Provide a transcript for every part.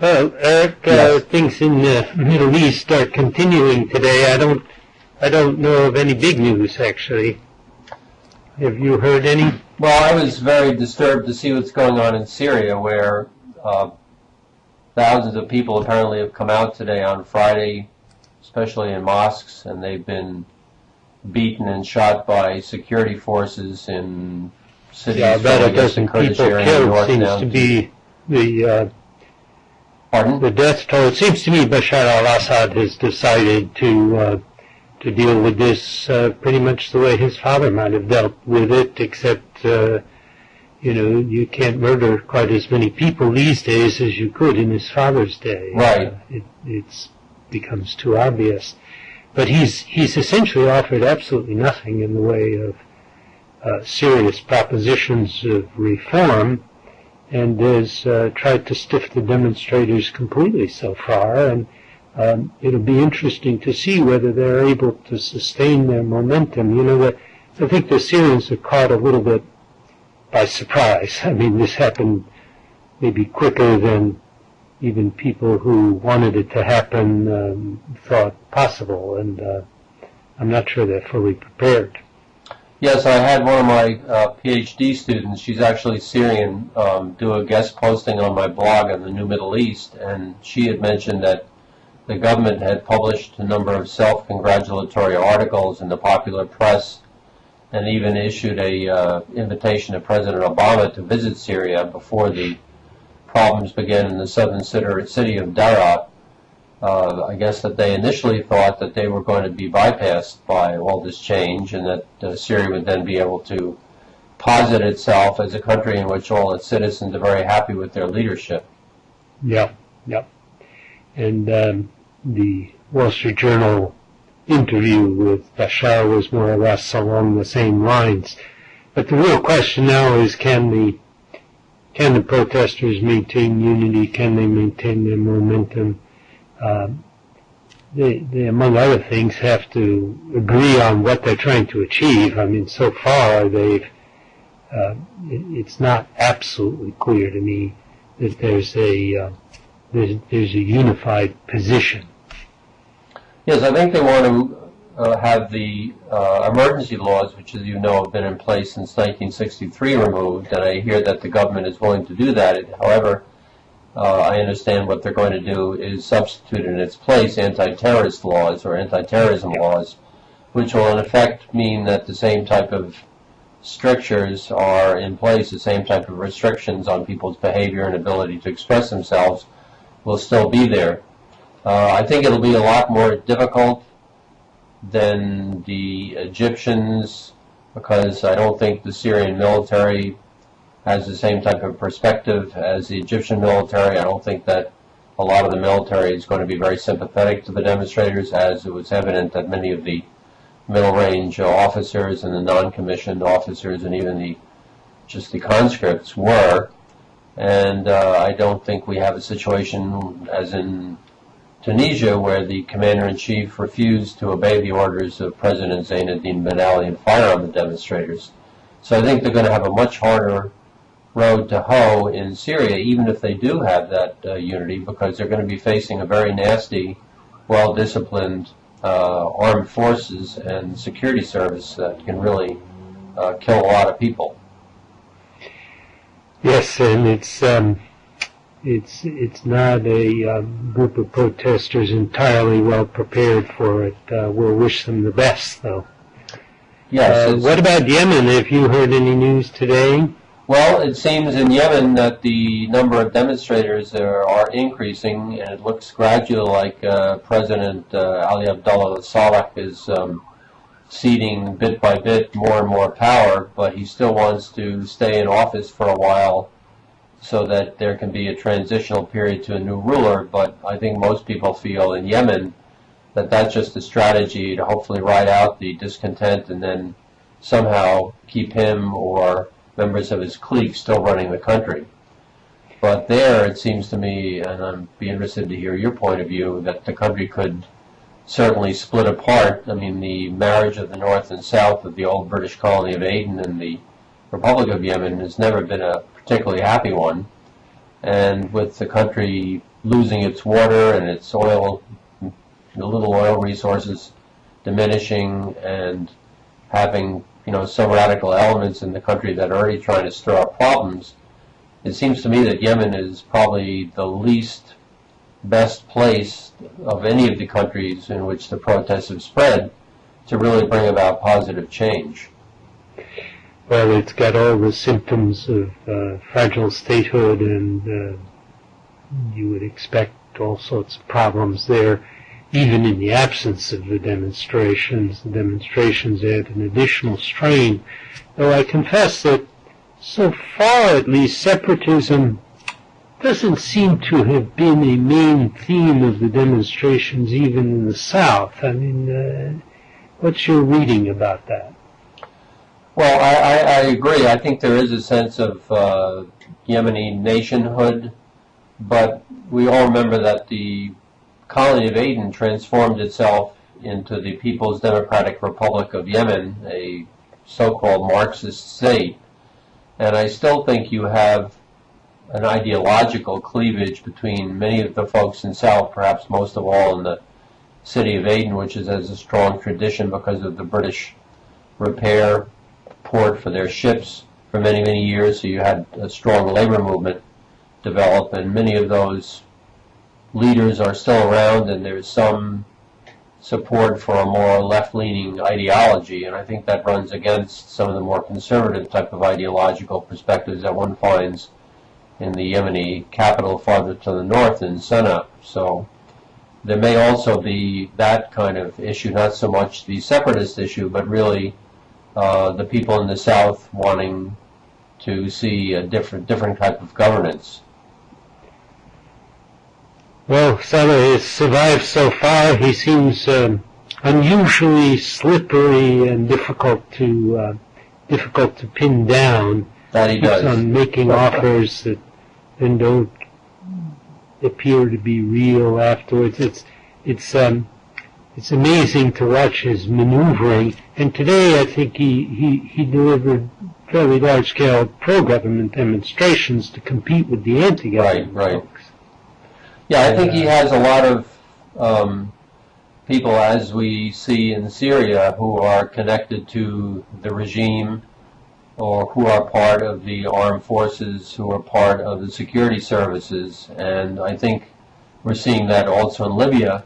Well, Eric, Yes. things in the Middle East are continuing today. I don't know of any big news, actually. Have you heard any? Well, I was very disturbed to see what's going on in Syria, where thousands of people apparently have come out today on Friday, especially in mosques, and they've been beaten and shot by security forces in cities. Yeah, about from, a I guess, the dozen Kurdish people area in the killed north seems down to be the Pardon? death toll. It seems to me Bashar al-Assad has decided to deal with this pretty much the way his father might have dealt with it, except you can't murder quite as many people these days as you could in his father's day. Right. It becomes too obvious. But he's essentially offered absolutely nothing in the way of serious propositions of reform, and has tried to stiff the demonstrators completely so far. And it'll be interesting to see whether they're able to sustain their momentum. I think the Syrians are caught a little bit by surprise. I mean, this happened maybe quicker than even people who wanted it to happen thought possible, and I'm not sure they're fully prepared. Yes, I had one of my PhD students, she's actually Syrian, do a guest posting on my blog on the New Middle East, and she had mentioned that the government had published a number of self-congratulatory articles in the popular press, and even issued a invitation to President Obama to visit Syria before the problems began in the southern city of Daraa. I guess that they initially thought that they were going to be bypassed by all this change, and that Syria would then be able to posit itself as a country in which all its citizens are very happy with their leadership. Yeah. And the Wall Street Journal interview with Bashar was more or less along the same lines. But the real question now is, can the protesters maintain unity? Can they maintain their momentum? They, among other things, have to agree on what they're trying to achieve. I mean, so far it's not absolutely clear to me that there's a unified position. Yes, I think they want to have the emergency laws, which, as you know, have been in place since 1963, removed, and I hear that the government is willing to do that. However, I understand what they're going to do is substitute in its place anti-terrorist laws or anti-terrorism laws, which will in effect mean that the same type of strictures are in place, the same type of restrictions on people's behavior and ability to express themselves will still be there. I think it'll be a lot more difficult than the Egyptians, because I don't think the Syrian military has the same type of perspective as the Egyptian military. I don't think that a lot of the military is going to be very sympathetic to the demonstrators, as it was evident that many of the middle-range officers and the non-commissioned officers and even the conscripts were. And I don't think we have a situation as in Tunisia, where the commander-in-chief refused to obey the orders of President Zainuddin Ben Ali and fire on the demonstrators. So I think they're going to have a much harder road to hoe in Syria, even if they do have that unity, because they're going to be facing a very nasty, well-disciplined armed forces and security service that can really kill a lot of people. Yes, and it's not a group of protesters entirely well prepared for it. We'll wish them the best, though. Yes. What about Yemen? Have you heard any news today? Well, it seems in Yemen that the number of demonstrators are increasing, and it looks gradually like President Ali Abdullah Saleh is ceding bit by bit more and more power, but he still wants to stay in office for a while so that there can be a transitional period to a new ruler. But I think most people feel in Yemen that that's just a strategy to hopefully ride out the discontent and then somehow keep him or members of his clique still running the country. But there, it seems to me, and I'd be interested to hear your point of view, that the country could certainly split apart. I mean, the marriage of the North and South of the old British colony of Aden and the Republic of Yemen has never been a particularly happy one. and with the country losing its water and its oil, the little oil resources diminishing, and having some radical elements in the country that are already trying to stir up problems, it seems to me that Yemen is probably the least best place of any of the countries in which the protests have spread to really bring about positive change. Well, it's got all the symptoms of fragile statehood, and you would expect all sorts of problems there, even in the absence of the demonstrations. The demonstrations add an additional strain, though I confess that so far, at least, separatism doesn't seem to have been a main theme of the demonstrations even in the South. I mean, what's your reading about that? Well, I agree. I think there is a sense of Yemeni nationhood, but we all remember that the colony of Aden transformed itself into the People's Democratic Republic of Yemen, a so-called Marxist state. And I still think you have an ideological cleavage between many of the folks in South, perhaps most of all in the city of Aden, which has a strong tradition because of the British repair port for their ships for many, many years. So you had a strong labor movement develop, and many of those leaders are still around, and there's some support for a more left-leaning ideology, and I think that runs against some of the more conservative type of ideological perspectives that one finds in the Yemeni capital farther to the north in Sana'a. So there may also be that kind of issue, not so much the separatist issue, but really the people in the south wanting to see a different type of governance. Well, Saleh has survived so far. He seems unusually slippery and difficult to pin down. That he does. Keeps on making offers that then don't appear to be real afterwards. It's amazing to watch his maneuvering. And today, I think he delivered fairly large-scale pro-government demonstrations to compete with the anti-government folks. Yeah, I think he has a lot of people, as we see in Syria, who are connected to the regime or who are part of the armed forces, who are part of the security services. And I think we're seeing that also in Libya,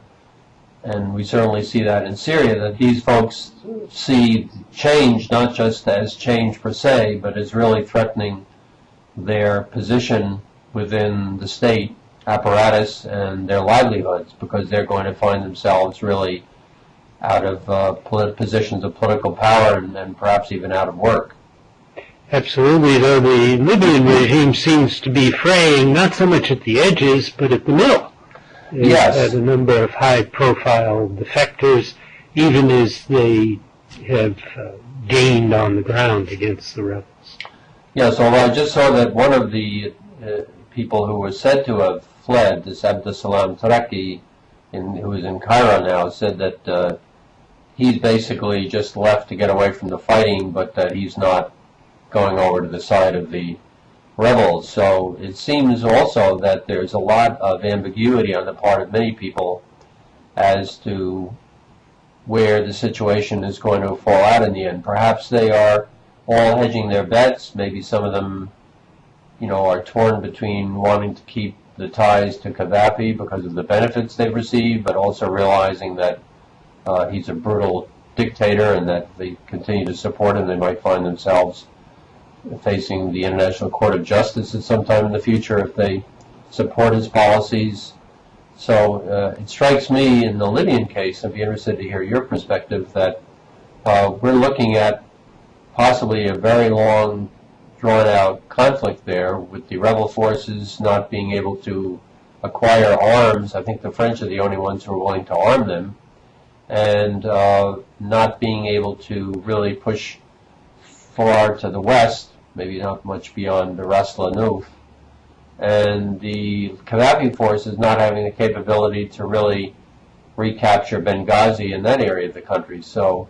and we certainly see that in Syria, that these folks see change not just as change per se, but as really threatening their position within the state apparatus and their livelihoods, because they're going to find themselves really out of positions of political power and perhaps even out of work. Absolutely, though the Libyan regime seems to be fraying not so much at the edges, but at the middle. Yes. At a number of high-profile defectors, even as they have gained on the ground against the rebels. Yes, although I just saw that one of the people who was said to have fled, this Abdussalam Taraki, who is in Cairo now, said that he's basically just left to get away from the fighting, but that he's not going over to the side of the rebels. So it seems also that there's a lot of ambiguity on the part of many people as to where the situation is going to fall out in the end. Perhaps they are all hedging their bets. Maybe some of them, are torn between wanting to keep the ties to Qaddafi because of the benefits they've received, but also realizing that he's a brutal dictator, and that if they continue to support him, they might find themselves facing the International Court of Justice at some time in the future if they support his policies. So it strikes me in the Libyan case, I'd be interested to hear your perspective, that we're looking at possibly a very long, drawn-out conflict there, with the rebel forces not being able to acquire arms. I think the French are the only ones who are willing to arm them, and not being able to really push far to the west, maybe not much beyond the Ras Lanuf, and the Qaddafi forces not having the capability to really recapture Benghazi in that area of the country. So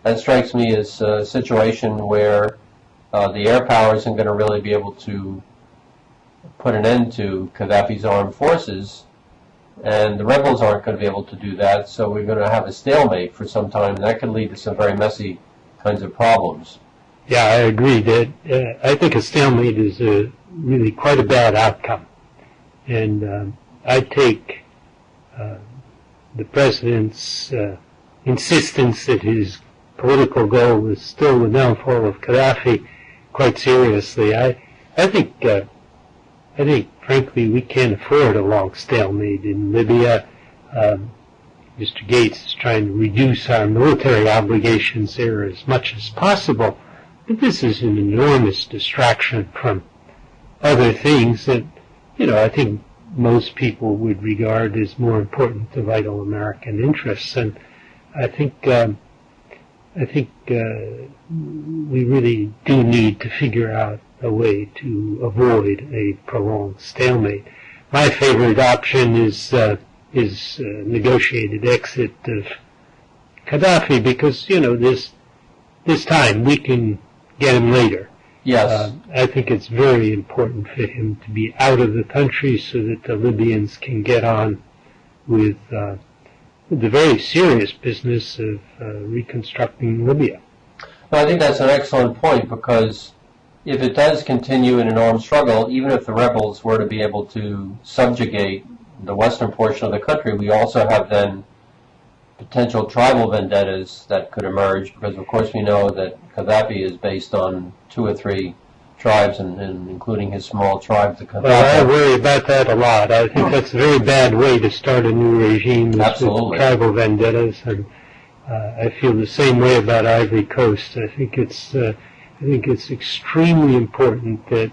that strikes me as a situation where the air power isn't going to really be able to put an end to Qaddafi's armed forces, and the rebels aren't going to be able to do that, so we're going to have a stalemate for some time, and that could lead to some very messy kinds of problems. Yeah, I agree that I think a stalemate is really quite a bad outcome. And I take the President's insistence that his political goal is still the downfall of Qaddafi quite seriously. I think, frankly, we can't afford a long stalemate in Libya. Mr. Gates is trying to reduce our military obligations there as much as possible. But this is an enormous distraction from other things that, I think most people would regard as more important to vital American interests. And I think we really do need to figure out a way to avoid a prolonged stalemate. My favorite option is negotiated exit of Qaddafi because, this time we can get him later. Yes. I think it's very important for him to be out of the country so that the Libyans can get on with the very serious business of reconstructing Libya. Well, I think that's an excellent point, because if it does continue in an armed struggle, even if the rebels were to be able to subjugate the western portion of the country, we also have then potential tribal vendettas that could emerge, because of course we know that Qaddafi is based on 2 or 3 tribes, and including his small tribe, the Qaddafi. Well, I worry about that a lot. I think that's a very bad way to start a new regime, with tribal vendettas, and I feel the same way about Ivory Coast. I think it's extremely important that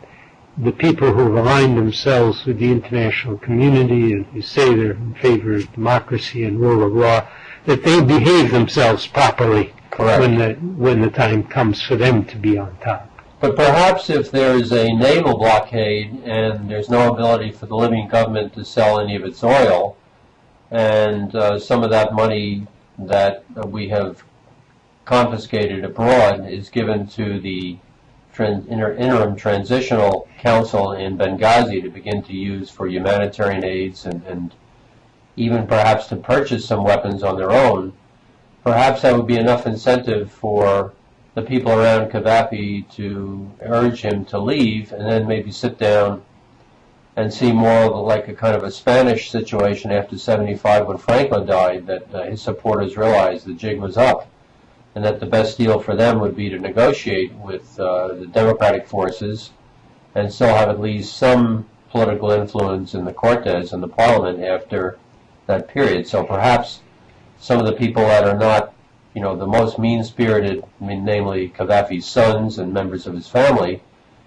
the people who have aligned themselves with the international community and who say they're in favor of democracy and rule of law, that they behave themselves properly. Correct. when the time comes for them to be on top. But perhaps if there's a naval blockade and there's no ability for the Libyan government to sell any of its oil, and some of that money that we have confiscated abroad is given to the interim transitional council in Benghazi to begin to use for humanitarian aids and even perhaps to purchase some weapons on their own, perhaps that would be enough incentive for the people around Qaddafi to urge him to leave, and then maybe sit down and see more like a kind of a Spanish situation after '75 when Franco died, that his supporters realized the jig was up, and that the best deal for them would be to negotiate with the democratic forces and still have at least some political influence in the Cortes and the parliament after that period. So perhaps some of the people that are not, the most mean-spirited, namely Qaddafi's sons and members of his family,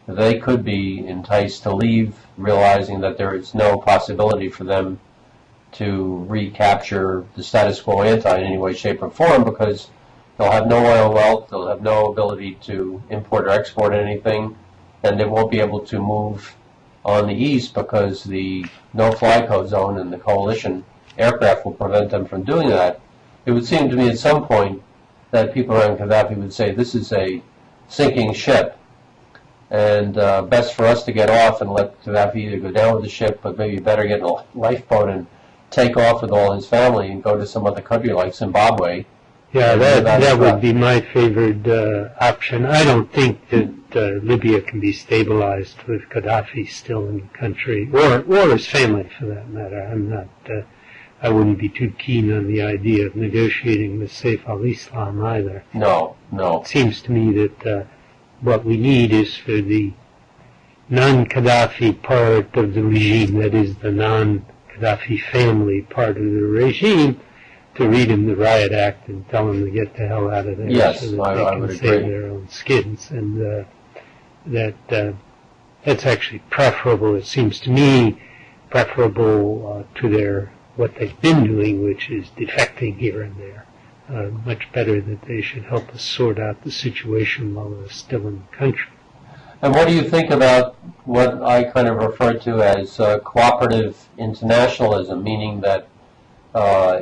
they could be enticed to leave, realizing that there is no possibility for them to recapture the status quo ante in any way, shape, or form, because they'll have no oil wealth, they'll have no ability to import or export anything, and they won't be able to move on the east because the no-fly code zone and the coalition aircraft will prevent them from doing that. It would seem to me at some point that people around Qaddafi would say, this is a sinking ship, and best for us to get off and let Qaddafi either go down with the ship, but maybe better get in a lifeboat and take off with all his family and go to some other country like Zimbabwe. Yeah, that would be my favored option. I don't think that Libya can be stabilized with Qaddafi still in the country, or his family for that matter. I wouldn't be too keen on the idea of negotiating with Saif al-Islam either. No. It seems to me that what we need is for the non-Qaddafi part of the regime, that is the non-Qaddafi family part of the regime, to read him the Riot Act and tell him to get the hell out of there, yes, so that I they would can agree. save their own skins. And that's actually preferable, it seems to me, preferable to what they've been doing, which is defecting here and there. Much better that they should help us sort out the situation while they're still in the country. And what do you think about what I kind of refer to as cooperative internationalism, meaning that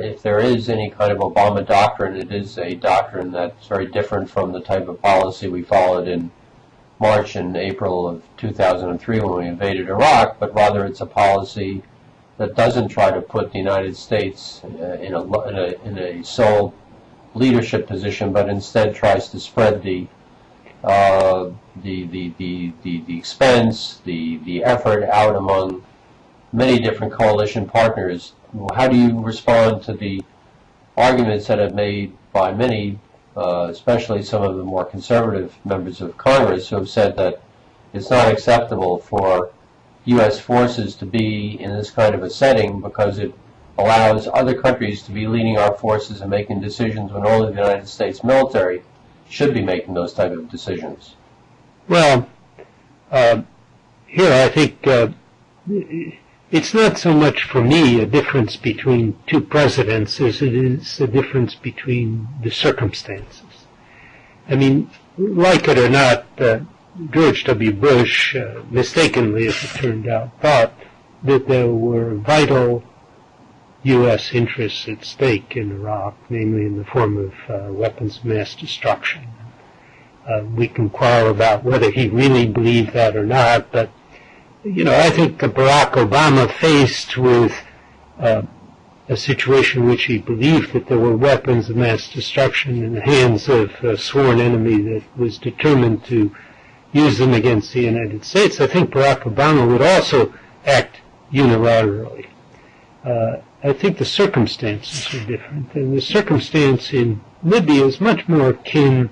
if there is any kind of Obama doctrine, it is a doctrine that's very different from the type of policy we followed in March and April of 2003 when we invaded Iraq, but rather it's a policy that doesn't try to put the United States in a sole leadership position, but instead tries to spread the expense, the effort out among many different coalition partners. How do you respond to the arguments that have made by many, especially some of the more conservative members of Congress, who have said that it's not acceptable for U.S. forces to be in this kind of a setting because it allows other countries to be leading our forces and making decisions when only the United States military should be making those type of decisions? Well, here I think it's not so much for me a difference between two presidents as it is a difference between the circumstances. I mean, like it or not, George W. Bush, mistakenly as it turned out, thought that there were vital U.S. interests at stake in Iraq, namely in the form of weapons of mass destruction. We can quarrel about whether he really believed that or not, but, you know, I think Barack Obama, faced with a situation in which he believed that there were weapons of mass destruction in the hands of a sworn enemy that was determined to use them against the United States, I think Barack Obama would also act unilaterally. I think the circumstances are different, and the circumstance in Libya is much more akin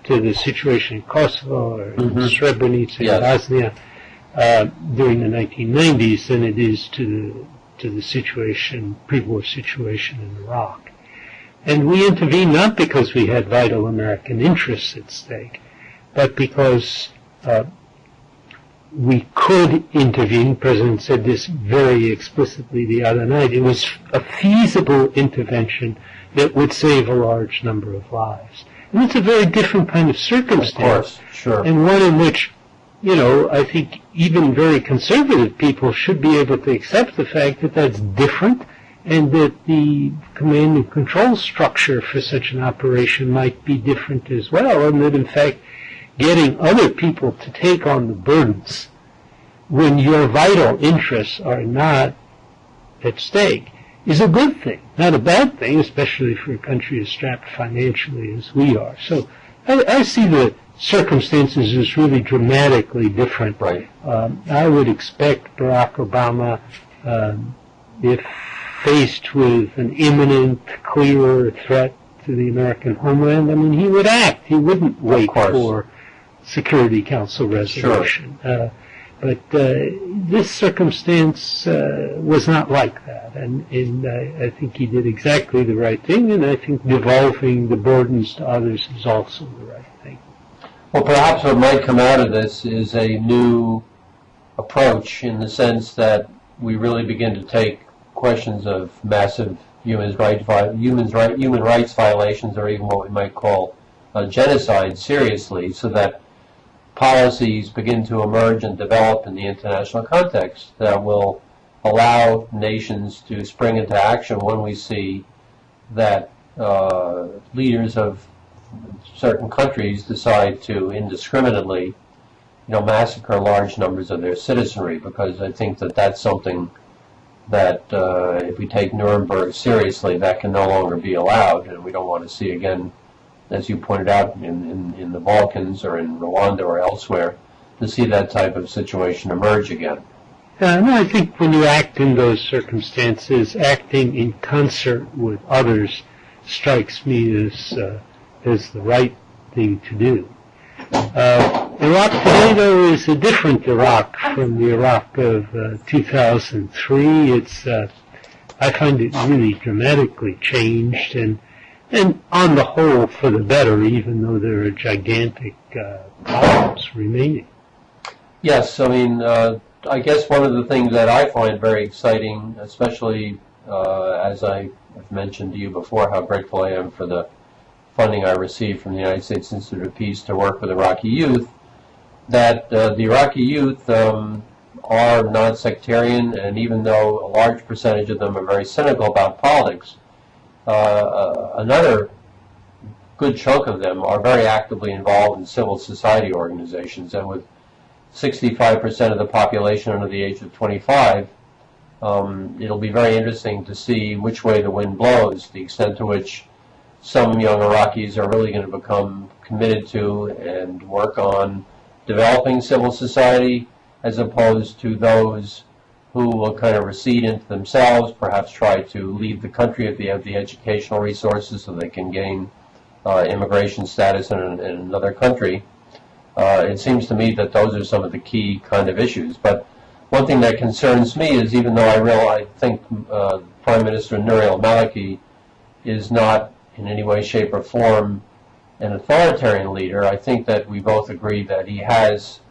to the situation in Kosovo or in Srebrenica in Bosnia during the 1990s than it is to the situation, pre-war situation in Iraq. And we intervened not because we had vital American interests at stake, but because we could intervene. The President said this very explicitly the other night. It was a feasible intervention that would save a large number of lives. And it's a very different kind of circumstance. Of course, sure. And one in which, you know, I think even very conservative people should be able to accept the fact that that's different and that the command and control structure for such an operation might be different as well, and that in fact getting other people to take on the burdens when your vital interests are not at stake is a good thing, not a bad thing, especially for a country as strapped financially as we are. So I see the circumstances as really dramatically different. Right. I would expect Barack Obama, if faced with an imminent, clear threat to the American homeland, I mean, he would act. He wouldn't wait for Security Council resolution. Sure. But this circumstance was not like that, and I think he did exactly the right thing, and I think devolving the burdens to others is also the right thing. Well, perhaps what might come out of this is a new approach in the sense that we really begin to take questions of massive human rights violations, or even what we might call genocide, seriously, so that policies begin to emerge and develop in the international context that will allow nations to spring into action when we see that leaders of certain countries decide to indiscriminately, massacre large numbers of their citizenry, because I think that that's something that if we take Nuremberg seriously, that can no longer be allowed, and we don't want to see again, as you pointed out, in the Balkans or in Rwanda or elsewhere, to see that type of situation emerge again. No, I think when you act in those circumstances, acting in concert with others strikes me as the right thing to do. Iraq today, though, is a different Iraq from the Iraq of 2003. I find it really dramatically changed, and on the whole for the better, even though there are gigantic problems remaining. Yes, I mean, I guess one of the things that I find very exciting, especially as I've mentioned to you before, how grateful I am for the funding I received from the United States Institute of Peace to work with Iraqi youth, that the Iraqi youth are non-sectarian, and even though a large percentage of them are very cynical about politics, another good chunk of them are very actively involved in civil society organizations, and with 65% of the population under the age of 25, it'll be very interesting to see which way the wind blows, the extent to which some young Iraqis are really going to become committed to and work on developing civil society, as opposed to those who will kind of recede into themselves, perhaps try to leave the country if they have the educational resources so they can gain immigration status in another country. It seems to me that those are some of the key kind of issues. But one thing that concerns me is, even though I think Prime Minister Nouri al-Maliki is not in any way, shape, or form an authoritarian leader, I think that we both agree that he has,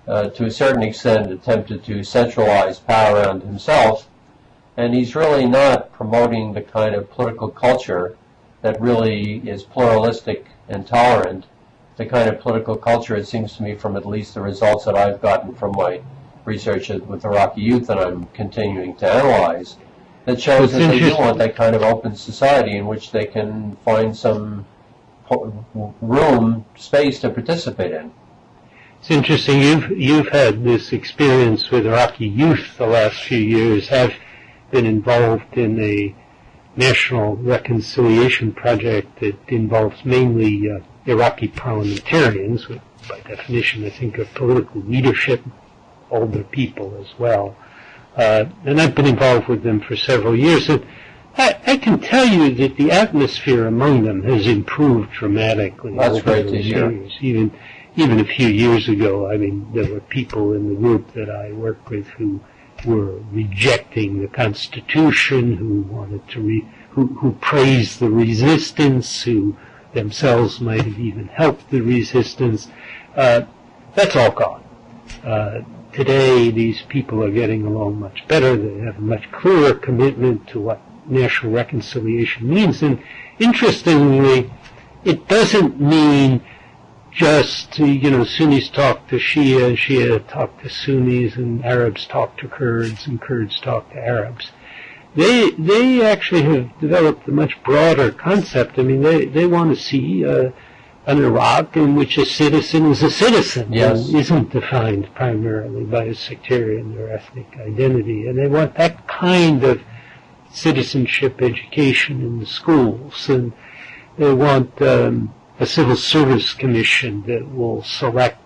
to a certain extent, attempted to centralize power around himself, and he's really not promoting the kind of political culture that really is pluralistic and tolerant, the kind of political culture, it seems to me, from at least the results that I've gotten from my research with Iraqi youth that I'm continuing to analyze, that shows that they do want that kind of open society in which they can find some space to participate in. It's interesting. You've had this experience with Iraqi youth the last few years. I've been involved in a national reconciliation project that involves mainly Iraqi parliamentarians, which by definition I think are political leadership, older people as well. And I've been involved with them for several years. And I can tell you that the atmosphere among them has improved dramatically. That's great to hear. Even a few years ago, I mean, there were people in the group that I worked with who were rejecting the Constitution, who wanted to who praised the resistance, who themselves might have even helped the resistance. That's all gone. Today, these people are getting along much better. They have a much clearer commitment to what national reconciliation means. And interestingly, it doesn't mean just, Sunnis talk to Shia, and Shia talk to Sunnis, and Arabs talk to Kurds, and Kurds talk to Arabs. They actually have developed a much broader concept. I mean, they want to see an Iraq in which a citizen is a citizen, yes, and isn't defined primarily by a sectarian or ethnic identity. And they want that kind of citizenship education in the schools. And they want a civil service commission that will select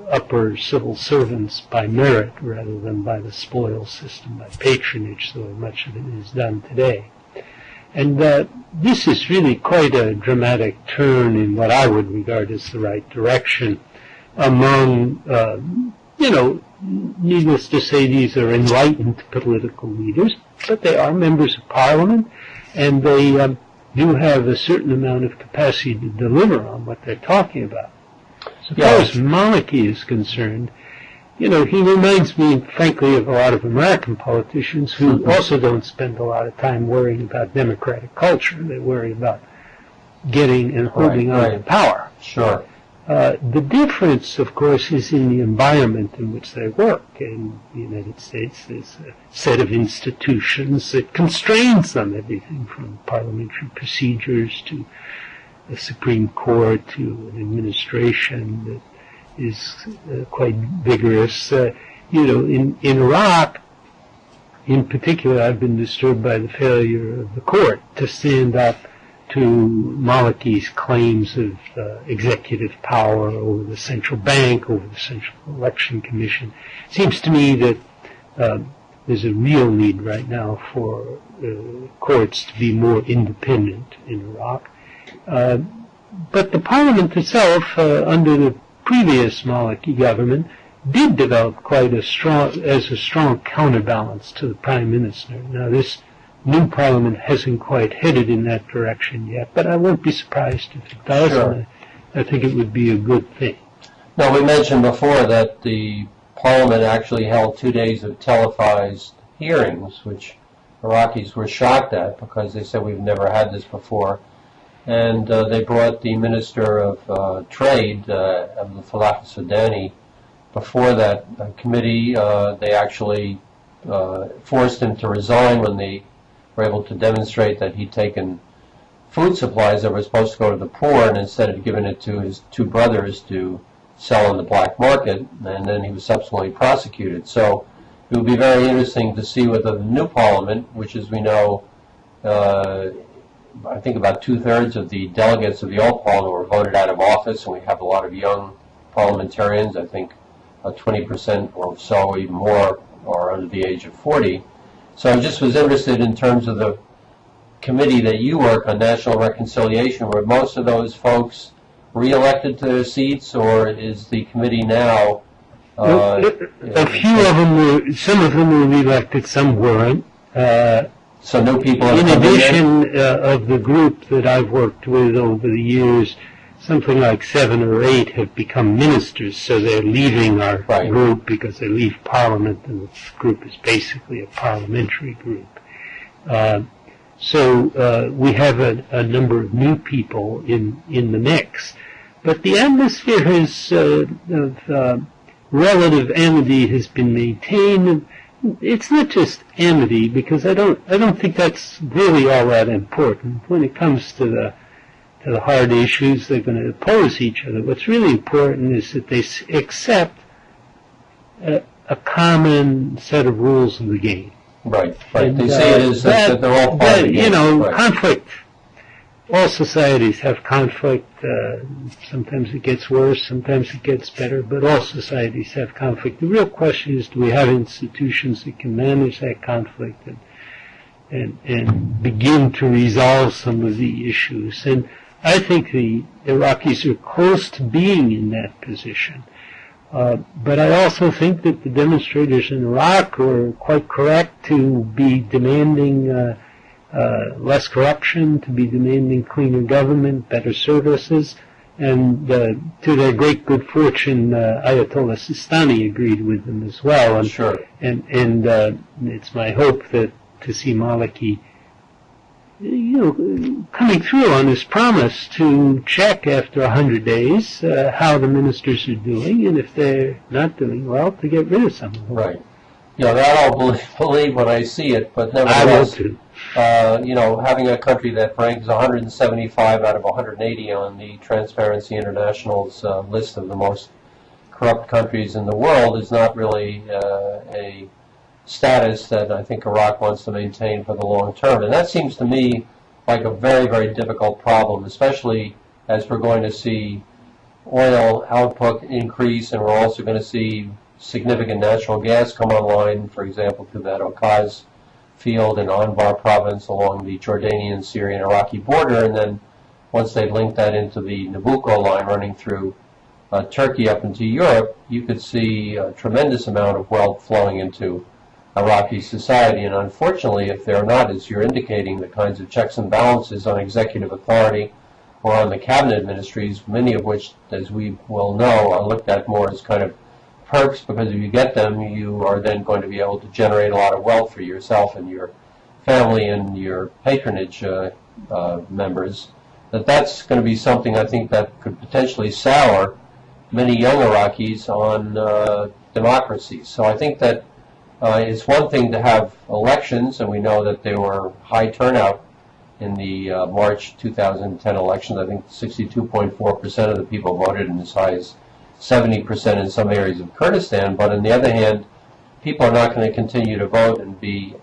upper civil servants by merit rather than by the spoils system, by patronage, though much of it is done today. And this is really quite a dramatic turn in what I would regard as the right direction among, needless to say, these are enlightened political leaders, but they are members of parliament, and they do have a certain amount of capacity to deliver on what they're talking about. So far as Maliki is concerned, he reminds me, frankly, of a lot of American politicians who also don't spend a lot of time worrying about democratic culture. They worry about getting and holding on to power. Sure. The difference, of course, is in the environment in which they work. In the United States, there's a set of institutions that constrains them, everything from parliamentary procedures to the Supreme Court to an administration that is quite vigorous. In Iraq, in particular, I've been disturbed by the failure of the court to stand up to Maliki's claims of executive power over the central bank, over the Central Election Commission. It seems to me that there's a real need right now for courts to be more independent in Iraq. But the parliament itself, under the previous Maliki government, did develop quite a strong counterbalance to the prime minister. Now, this new parliament hasn't quite headed in that direction yet, but I won't be surprised if it does. Sure. I think it would be a good thing. Now, we mentioned before that the parliament actually held 2 days of televised hearings, which Iraqis were shocked at because they said we've never had this before. And they brought the Minister of Trade, Abdul Falah Sudani, before that committee. They actually forced him to resign when they were able to demonstrate that he'd taken food supplies that were supposed to go to the poor, and instead of giving it to his two brothers to sell on the black market, and then he was subsequently prosecuted. So it will be very interesting to see whether the new parliament, which, as we know, I think about 2/3 of the delegates of the old parliament were voted out of office, and we have a lot of young parliamentarians. I think 20% or so, even more, are under the age of 40. So I just was interested in terms of the committee that you work on, National Reconciliation, were most of those folks re-elected to their seats, or is the committee now... a few of them were, some of them were re-elected, some weren't. So new people have in come addition of the group that I've worked with over the years, something like 7 or 8 have become ministers, so they're leaving our group because they leave Parliament, and this group is basically a parliamentary group. So we have a number of new people in the mix. But the atmosphere has, of relative amity has been maintained. It's not just amity, because I don't think that's really all that important. When it comes to the hard issues, they're going to oppose each other. What's really important is that they accept a common set of rules of the game. Right. And, they say it is that they're all part of the game. You know, conflict. All societies have conflict. Sometimes it gets worse, sometimes it gets better, but all societies have conflict. The real question is, do we have institutions that can manage that conflict and begin to resolve some of the issues? And I think the Iraqis are close to being in that position. But I also think that the demonstrators in Iraq were quite correct to be demanding less corruption, to be demanding cleaner government, better services, and to their great good fortune, Ayatollah Sistani agreed with them as well. And, sure. And it's my hope that to see Maliki, coming through on his promise to check after 100 days how the ministers are doing, and if they're not doing well, to get rid of some of them. Right. Yeah, that I'll believe when I see it, but nevertheless, I will too. Having a country that ranks 175 out of 180 on the Transparency International's list of the most corrupt countries in the world is not really a status that I think Iraq wants to maintain for the long term. And that seems to me like a very, very difficult problem, especially as we're going to see oil output increase, and we're also going to see significant natural gas come online, for example, through that Okaz field in Anbar province along the Jordanian, Syrian, Iraqi border, and then once they link that into the Nabucco line running through Turkey up into Europe, you could see a tremendous amount of wealth flowing into Iraqi society. And unfortunately, if there are not, as you're indicating, the kinds of checks and balances on executive authority or on the cabinet ministries, many of which, as we well know, are looked at more as kind of perks, because if you get them, you are then going to be able to generate a lot of wealth for yourself and your family and your patronage members, that's going to be something I think that could potentially sour many young Iraqis on democracy. So I think that it's one thing to have elections, and we know that there were high turnout in the March 2010 elections. I think 62.4% of the people voted, and as high as 70% in some areas of Kurdistan. But on the other hand, people are not going to continue to vote and be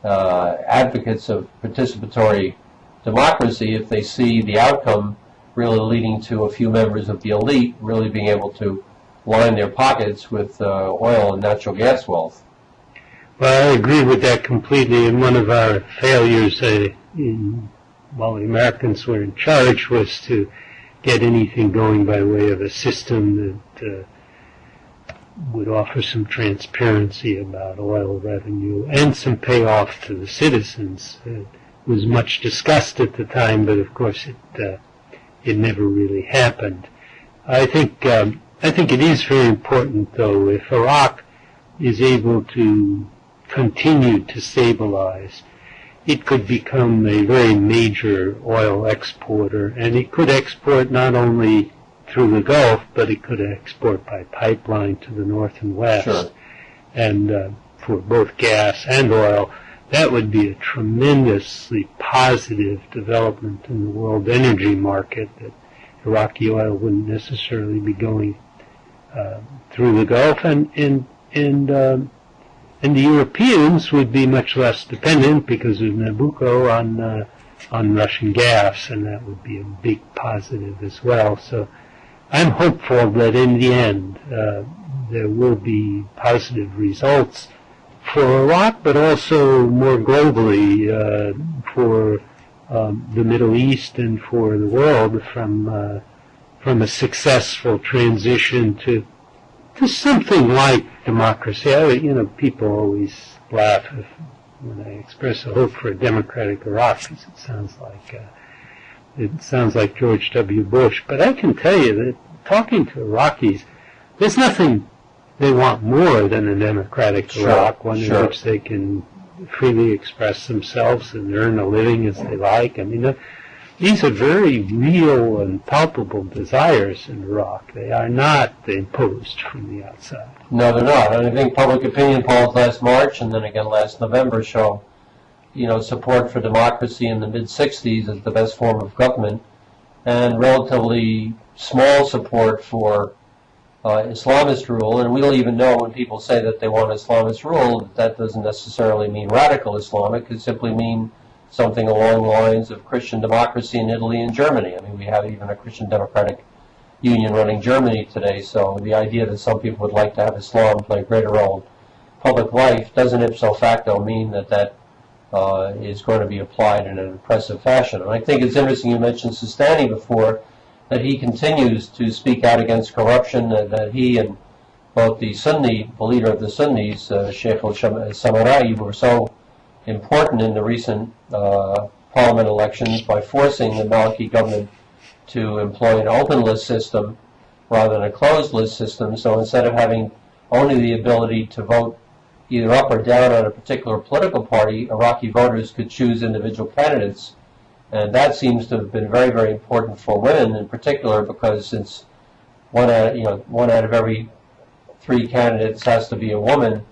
advocates of participatory democracy if they see the outcome really leading to a few members of the elite really being able to line their pockets with oil and natural gas wealth. Well, I agree with that completely, and one of our failures while the Americans were in charge was to get anything going by way of a system that would offer some transparency about oil revenue and some payoff to the citizens. It was much discussed at the time, but of course it never really happened. I think it is very important, though, if Iraq is able to continue to stabilize, it could become a very major oil exporter, and it could export not only through the Gulf, but it could export by pipeline to the north and west, sure. and for both gas and oil. that would be a tremendously positive development in the world energy market, that Iraqi oil wouldn't necessarily be going through the Gulf, and the Europeans would be much less dependent because of Nabucco on Russian gas, and that would be a big positive as well. So I'm hopeful that in the end there will be positive results for Iraq, but also more globally for the Middle East and for the world from a successful transition to something like democracy. People always laugh when I express a hope for a democratic Iraq, because it sounds like George W. Bush. But I can tell you that talking to Iraqis, there's nothing they want more than a democratic Iraq, one in which they can freely express themselves and earn a living as they like. I mean, these are very real and palpable desires in Iraq. They are not imposed from the outside. No, they're not. And I think public opinion polls last March and then again last November show, support for democracy in the mid-60s as the best form of government, and relatively small support for Islamist rule. And we don't even know, when people say that they want Islamist rule, that doesn't necessarily mean radical Islam. It could simply mean something along the lines of Christian democracy in Italy and Germany. I mean, we have even a Christian Democratic Union running Germany today, so the idea that some people would like to have Islam play a greater role in public life doesn't ipso facto mean that is going to be applied in an impressive fashion. And I think it's interesting you mentioned Sistani before, that he continues to speak out against corruption, that he and both the leader of the Sunnis, Sheikh al-Samarai, were so important in the recent parliament elections by forcing the Maliki government to employ an open list system rather than a closed list system. So instead of having only the ability to vote either up or down on a particular political party, Iraqi voters could choose individual candidates. And that seems to have been very, very important for women in particular, because since one out of every 3 candidates has to be a woman,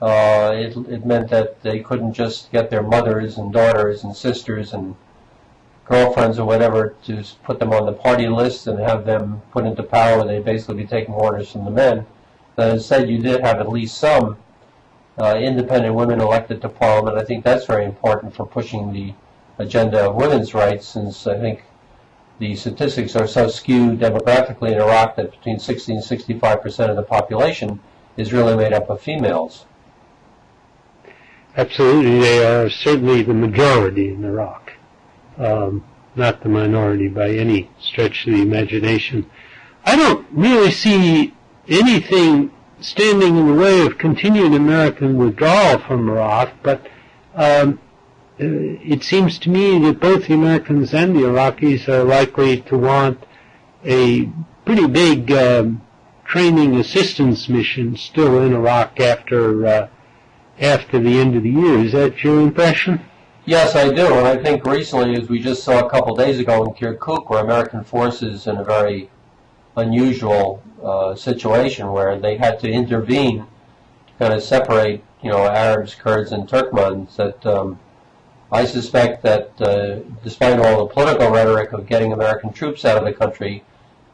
it meant that they couldn't just get their mothers and daughters and sisters and girlfriends or whatever to put them on the party list and have them put into power, and they'd basically be taking orders from the men. But instead you did have at least some independent women elected to parliament. I think that's very important for pushing the agenda of women's rights, since I think the statistics are so skewed demographically in Iraq that between 60 and 65% of the population is really made up of females. Absolutely, they are certainly the majority in Iraq, not the minority by any stretch of the imagination. I don't really see anything standing in the way of continued American withdrawal from Iraq, but it seems to me that both the Americans and the Iraqis are likely to want a pretty big training assistance mission still in Iraq after the end of the year. Is that your impression? Yes, I do. And I think recently, as we just saw a couple days ago in Kirkuk, were American forces in a very unusual situation where they had to intervene to kind of separate, Arabs, Kurds, and Turkmens. That I suspect that despite all the political rhetoric of getting American troops out of the country,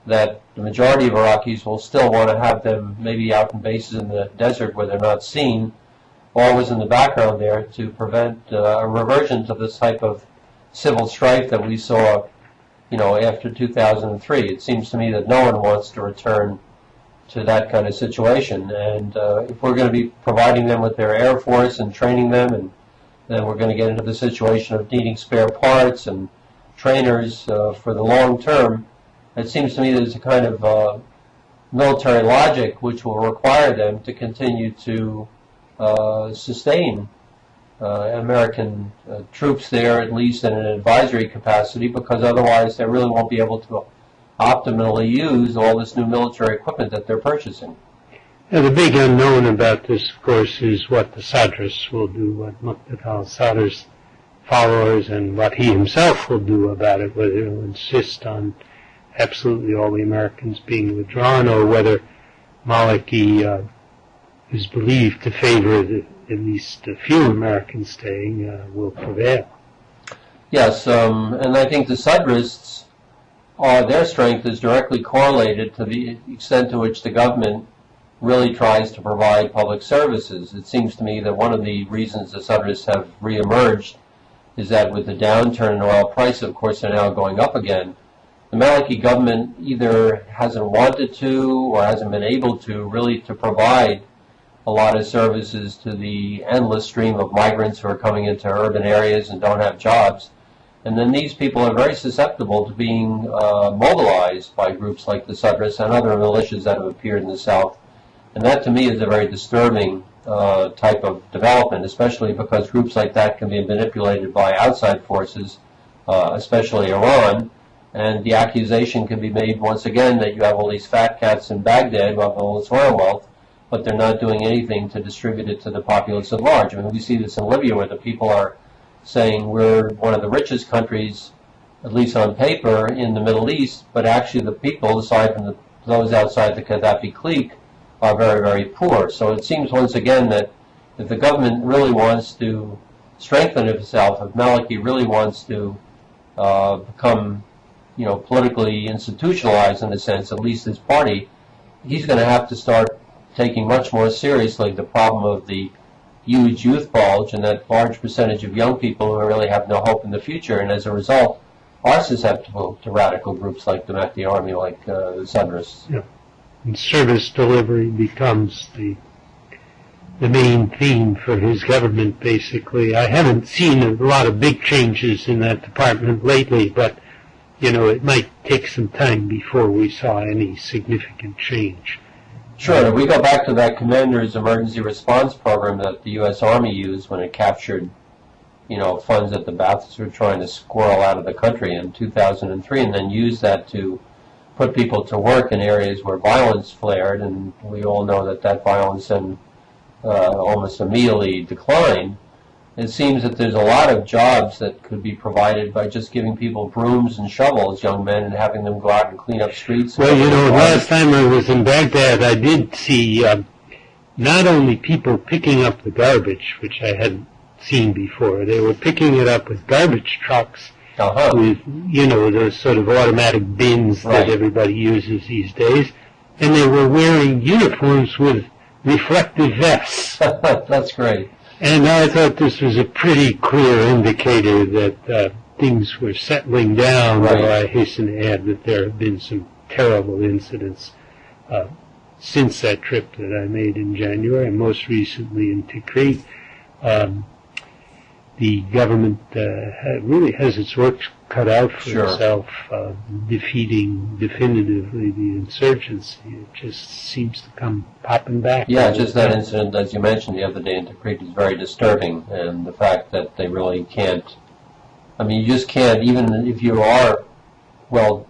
that the majority of Iraqis will still want to have them maybe out in bases in the desert where they're not seen, always in the background there, to prevent a reversion to this type of civil strife that we saw, after 2003. It seems to me that no one wants to return to that kind of situation. And if we're going to be providing them with their Air Force and training them, and then we're going to get into the situation of needing spare parts and trainers for the long term, it seems to me there's a kind of military logic which will require them to continue to sustain American troops there, at least in an advisory capacity, because otherwise they really won't be able to optimally use all this new military equipment that they're purchasing. The big unknown about this, of course, is what the Sadrs will do, what Muqtada al-Sadr's followers, and what he himself will do about it, whether he'll insist on absolutely all the Americans being withdrawn, or whether Maliki is believed to favor the at least a few Americans staying, will prevail. Yes, and I think the Sadrists, their strength is directly correlated to the extent to which the government really tries to provide public services. It seems to me that one of the reasons the Sadrists have reemerged is that with the downturn in oil price, of course, they're now going up again. The Maliki government either hasn't wanted to or hasn't been able to really to provide a lot of services to the endless stream of migrants who are coming into urban areas and don't have jobs. And then these people are very susceptible to being mobilized by groups like the Sadrists and other militias that have appeared in the South. And that to me is a very disturbing type of development, especially because groups like that can be manipulated by outside forces, especially Iran. And the accusation can be made once again that you have all these fat cats in Baghdad who have all this oil wealth, but they're not doing anything to distribute it to the populace at large. I mean, we see this in Libya where the people are saying we're one of the richest countries, at least on paper, in the Middle East, but actually the people, aside from those outside the Qaddafi clique, are very, very poor. So it seems once again that if the government really wants to strengthen itself, if Maliki really wants to become, politically institutionalized in a sense, at least his party, he's going to have to start taking much more seriously the problem of the huge youth bulge and that large percentage of young people who really have no hope in the future, and as a result are susceptible to radical groups like the Mahdi Army, like the Sadrists. Yeah. And service delivery becomes the main theme for his government, basically. I haven't seen a lot of big changes in that department lately, but, it might take some time before we saw any significant change. Sure. If we go back to that Commander's Emergency Response Program that the U.S. Army used when it captured, funds that the Ba'athists were trying to squirrel out of the country in 2003, and then used that to put people to work in areas where violence flared, and we all know that violence then almost immediately declined. It seems that there's a lot of jobs that could be provided by just giving people brooms and shovels, young men, and having them go out and clean up streets. Well, last time I was in Baghdad, I did see not only people picking up the garbage, which I hadn't seen before. They were picking it up with garbage trucks, with, those sort of automatic bins that everybody uses these days. And they were wearing uniforms with reflective vests. That's great. And I thought this was a pretty clear indicator that things were settling down, although I hasten to add that there have been some terrible incidents since that trip that I made in January, and most recently in Tikrit. The government really has its work cut out for itself, defeating definitively the insurgency. It just seems to come popping back. Yeah, just that incident, as you mentioned the other day in Tikrit, is very disturbing, and the fact that they really can't, you just can't, even if you are well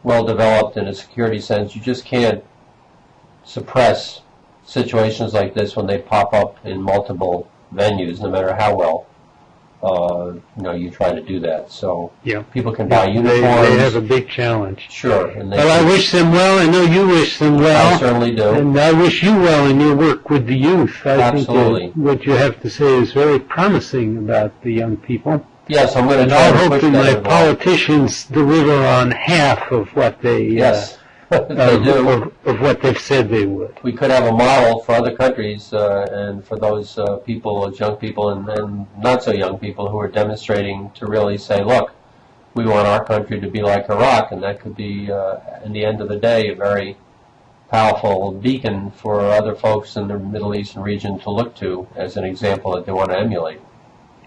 developed in a security sense, you just can't suppress situations like this when they pop up in multiple venues, no matter how well you try to do that. So people can buy uniforms. They have a big challenge. Sure. Well, I wish them well. I know you wish them well. I certainly do. And I wish you well in your work with the youth. Absolutely. I think what you have to say is very promising about the young people. Yes, I'm going to and try I to hope push that my that politicians deliver on half of what they they do. Of what they've said they would. We could have a model for other countries and for those people, young people and not so young people who are demonstrating to really say, look, we want our country to be like Iraq, and that could be, in the end of the day, a very powerful beacon for other folks in the Middle Eastern region to look to as an example that they want to emulate.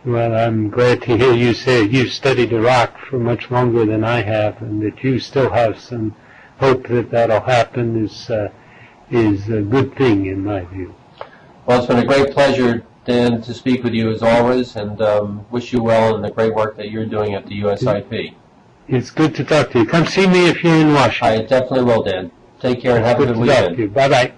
Well, I'm glad to hear you say you've studied Iraq for much longer than I have, and that you still have some hope that that'll happen is a good thing in my view. Well, it's been a great pleasure, Dan, to speak with you as always, and wish you well in the great work that you're doing at the USIP. It's good to talk to you. Come see me if you're in Washington. I definitely will, Dan. Take care and have a good weekend. Bye-bye.